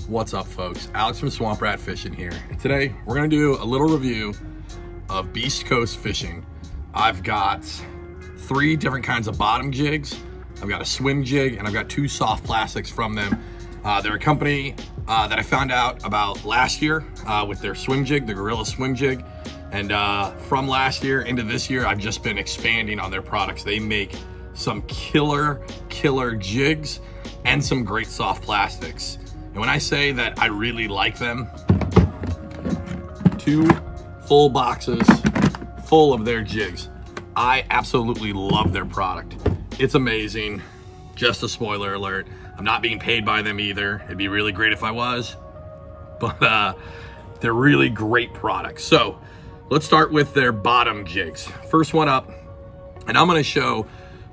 What's up, folks? Alex from Swamp Rat Fishing here. And today we're gonna do a little review of Beast Coast fishing. I've got 3 different kinds of bottom jigs. I've got a swim jig and I've got 2 soft plastics from them. They're a company that I found out about last year with their swim jig, the Gorilla Swim Jig. And from last year into this year, I've just been expanding on their products. They make some killer jigs and some great soft plastics. And when I say that I really like them, 2 full boxes full of their jigs. I absolutely love their product. It's amazing. Just a spoiler alert, I'm not being paid by them either. It'd be really great if I was, but they're really great products. So let's start with their bottom jigs. First one up, and I'm gonna show,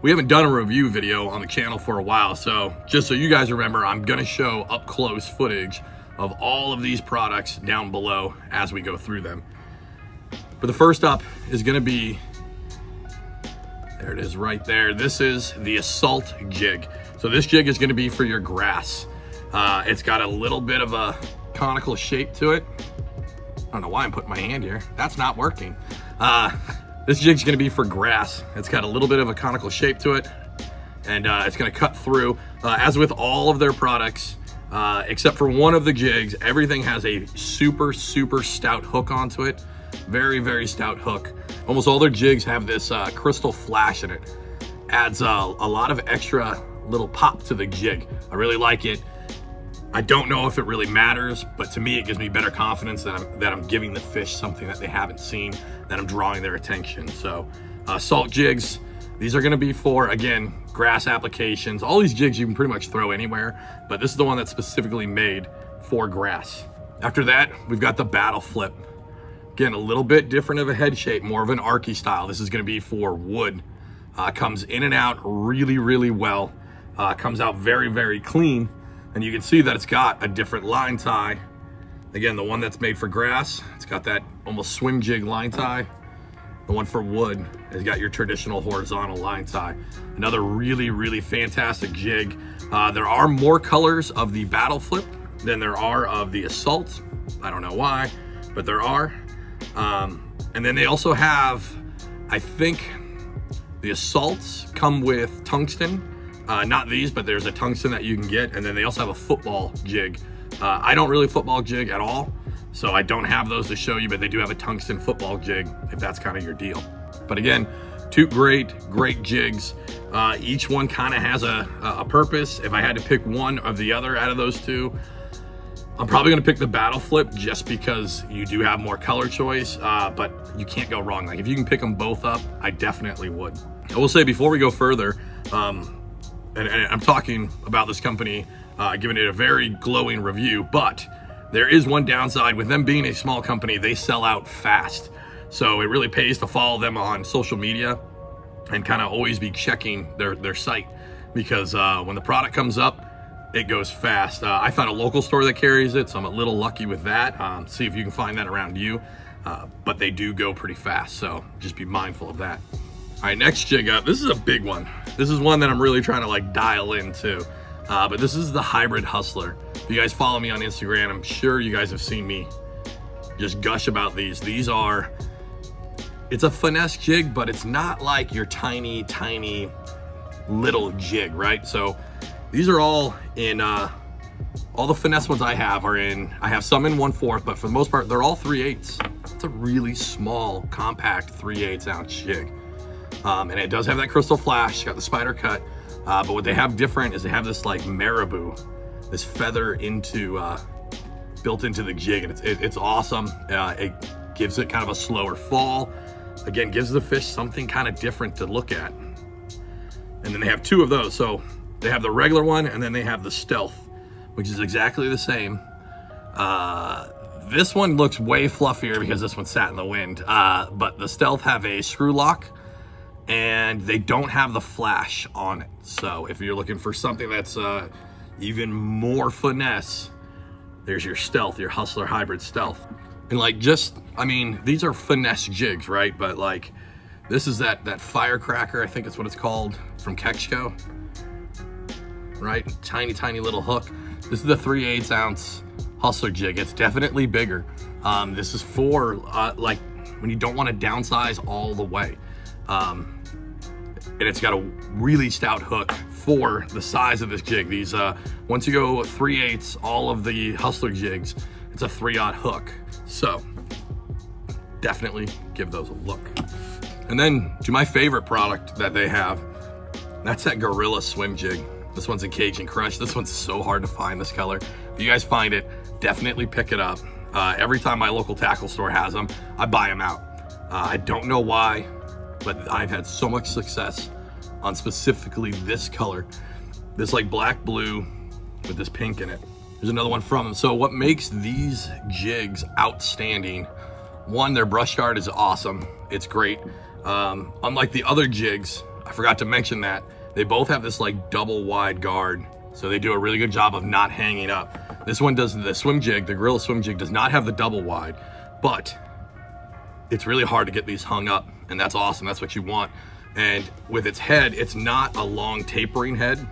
we haven't done a review video on the channel for a while, so just so you guys remember, I'm gonna show up close footage of all of these products down below as we go through them. But the first up is gonna be, there it is right there. This is the Assault Jig. So this jig is gonna be for your grass. It's got a little bit of a conical shape to it. I don't know why I'm putting my hand here. That's not working. This jig's gonna be for grass. It's got a little bit of a conical shape to it, and it's gonna cut through. As with all of their products, except for one of the jigs, everything has a super stout hook onto it. Very stout hook. Almost all their jigs have this crystal flash in it. Adds a lot of extra little pop to the jig. I really like it. I don't know if it really matters, but to me, it gives me better confidence that I'm giving the fish something that they haven't seen, that I'm drawing their attention. So salt jigs, these are gonna be for, again, grass applications. All these jigs you can pretty much throw anywhere, but this is the one that's specifically made for grass. After that, we've got the Battle Flip. Again, a little bit different of a head shape, more of an archy style. This is gonna be for wood. Comes in and out really well. Comes out very clean. And you can see that it's got a different line tie. Again, the one that's made for grass, it's got that almost swim jig line tie. The one for wood has got your traditional horizontal line tie. Another really fantastic jig. There are more colors of the Battle Flip than there are of the Assault. I don't know why, but there are. And then they also have, I think, the Assaults come with tungsten. Not these, but there's a tungsten that you can get, and then they also have a football jig. I don't really football jig at all, so I don't have those to show you, but they do have a tungsten football jig if that's kind of your deal. But again, 2 great jigs. Each one kind of has a purpose. If I had to pick one of the other out of those 2, I'm probably gonna pick the Battle Flip just because you do have more color choice, but you can't go wrong. Like if you can pick them both up, I definitely would. I will say before we go further, and I'm talking about this company, giving it a very glowing review, but there is one downside. With them being a small company, they sell out fast. So it really pays to follow them on social media and kind of always be checking their site, because when the product comes up, it goes fast. I found a local store that carries it, so I'm a little lucky with that. See if you can find that around you, but they do go pretty fast, so just be mindful of that. All right, next jig up. This is a big one. This is one that I'm really trying to like dial into, but this is the Hybrid Hustler. If you guys follow me on Instagram, I'm sure you guys have seen me just gush about these. These are, it's a finesse jig, but it's not like your tiny little jig, right? So these are all in, all the finesse ones I have are in, I have some in 1/4, but for the most part, they're all 3/8. It's a really small, compact 3/8 ounce jig. And it does have that crystal flash, it's got the spider cut, but what they have different is they have this like marabou, this feather built into the jig, and it's awesome. It gives it kind of a slower fall. Again, gives the fish something kind of different to look at. And then they have 2 of those. So they have the regular one, and then they have the Stealth, which is exactly the same. This one looks way fluffier because this one sat in the wind, but the Stealth have a screw lock, and they don't have the flash on it. So if you're looking for something that's even more finesse, there's your Stealth, your Hustler Hybrid Stealth. And like, just, I mean, these are finesse jigs, right? But like, this is that firecracker, I think it's what it's called, from Kexco, right? Tiny little hook. This is the 3/8 ounce Hustler Jig. It's definitely bigger. This is for like when you don't want to downsize all the way. And it's got a really stout hook for the size of this jig. These, once you go 3/8, all of the Hustler jigs, it's a 3/0 hook. So definitely give those a look. And then to my favorite product that they have, that's that Gorilla Swim Jig. This one's in Cajun Crush. This one's so hard to find, this color. If you guys find it, definitely pick it up. Every time my local tackle store has them, I buy them out. I don't know why, but I've had so much success on specifically this color. This like black blue with this pink in it. There's another one from them. So what makes these jigs outstanding, one, their brush guard is awesome. It's great. Unlike the other jigs, I forgot to mention that, they both have this like double wide guard. So they do a really good job of not hanging up. This one does, the Swim Jig, the Gorilla Swim Jig does not have the double wide, but it's really hard to get these hung up, and that's awesome. That's what you want. And with its head, it's not a long tapering head.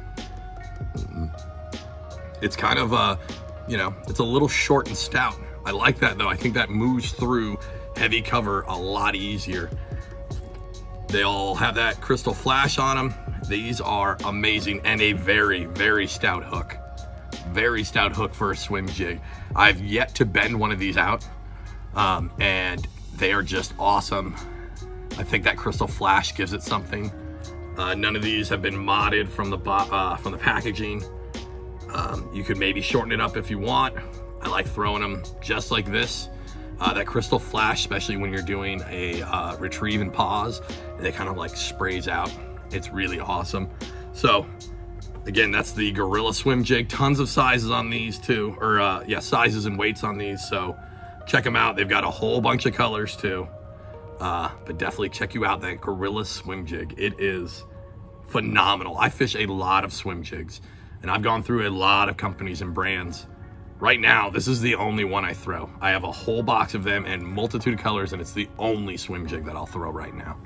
It's kind of a, you know, it's a little short and stout. I like that though. I think that moves through heavy cover a lot easier. They all have that crystal flash on them. These are amazing, and a very, very stout hook. Very stout hook for a swim jig. I've yet to bend one of these out, and they are just awesome. I think that crystal flash gives it something. None of these have been modded from the packaging. You could maybe shorten it up if you want. I like throwing them just like this. That crystal flash, especially when you're doing a retrieve and pause, it kind of like sprays out. It's really awesome. So again, that's the Gorilla Swim Jig. Tons of sizes on these too, or yeah, sizes and weights on these. So check them out. They've got a whole bunch of colors too. But definitely check you out that Gorilla Swim Jig. It is phenomenal. I fish a lot of swim jigs, and I've gone through a lot of companies and brands. Right now, this is the only one I throw. I have a whole box of them and multitude of colors, and it's the only swim jig that I'll throw right now.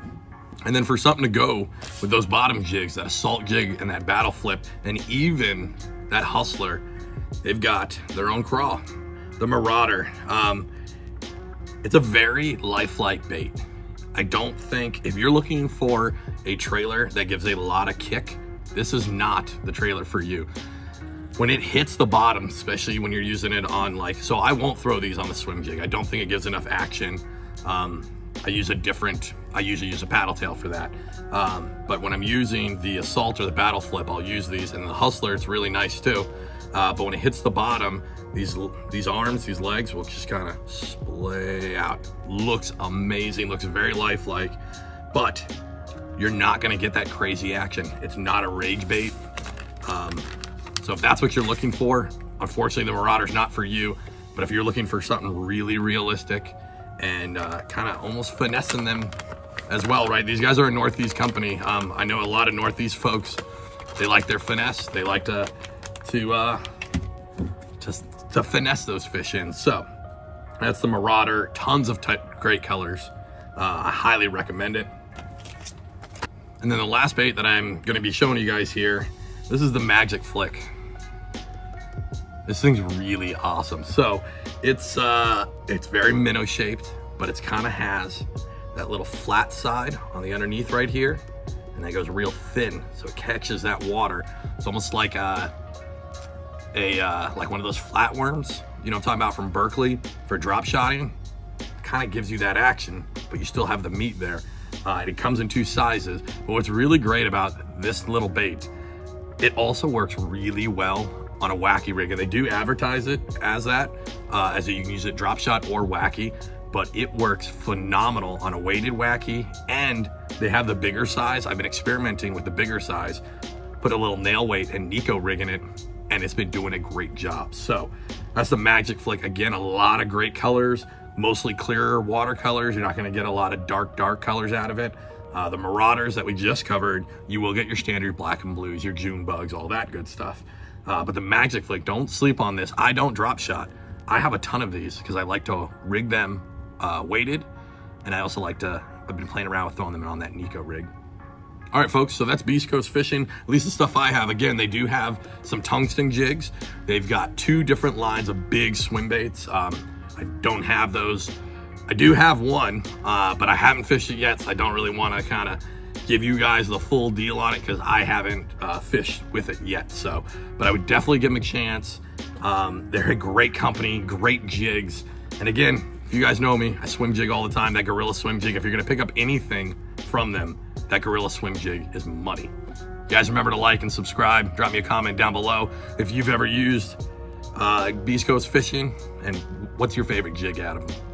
And then for something to go with those bottom jigs, that assault jig and that battle flip, and even that Hustler, they've got their own craw, the Marauder. It's a very lifelike bait. I don't think, if you're looking for a trailer that gives a lot of kick, this is not the trailer for you. When it hits the bottom, especially when you're using it on like, so I won't throw these on the swim jig. I don't think it gives enough action. I usually use a paddle tail for that. But when I'm using the assault or the battle flip, I'll use these, and the Hustler, it's really nice too. But when it hits the bottom, these arms, these legs will just kind of splay out. Looks amazing, looks very lifelike, but you're not gonna get that crazy action. It's not a rage bait. So if that's what you're looking for, unfortunately the Marauder's not for you. But if you're looking for something really realistic and kind of almost finessing them as well, right? These guys are a Northeast company. I know a lot of Northeast folks, they like their finesse. They like to finesse those fish in. So that's the Marauder. Tons of great colors. I highly recommend it. And then the last bait that I'm going to be showing you guys here, this is the Magic Flick. This thing's really awesome. So it's very minnow shaped, but it's kind of has that little flat side on the underneath right here, and that goes real thin, so it catches that water. It's almost like like one of those flatworms, you know what I'm talking about, from Berkeley for drop shotting. Kind of gives you that action, but you still have the meat there. And it comes in 2 sizes. But what's really great about this little bait, it also works really well on a wacky rig, and they do advertise it as that, as you can use it drop shot or wacky, but it works phenomenal on a weighted wacky, and they have the bigger size. I've been experimenting with the bigger size, put a little nail weight and Nico rig in it, and it's been doing a great job. So that's the Magic Flick. Again, a lot of great colors, mostly clearer watercolors. You're not gonna get a lot of dark colors out of it. The Marauders that we just covered, you will get your standard black and blues, your June bugs, all that good stuff. But the Magic Flick, don't sleep on this. I don't drop shot. I have a ton of these because I like to rig them weighted, and I also like to, I've been playing around with throwing them on that Nico rig. All right, folks, so that's Beast Coast Fishing, at least the stuff I have. Again, they do have some tungsten jigs. They've got 2 different lines of big swim baits. I don't have those. I do have one, but I haven't fished it yet, so I don't really want to kind of give you guys the full deal on it because I haven't fished with it yet. So, but I would definitely give them a chance. They're a great company, great jigs. And again, if you guys know me, I swim jig all the time. That Gorilla Swim Jig, if you're gonna pick up anything from them, that Gorilla Swim Jig is money. You guys remember to like and subscribe. Drop me a comment down below if you've ever used Beast Coast Fishing, and what's your favorite jig out of them.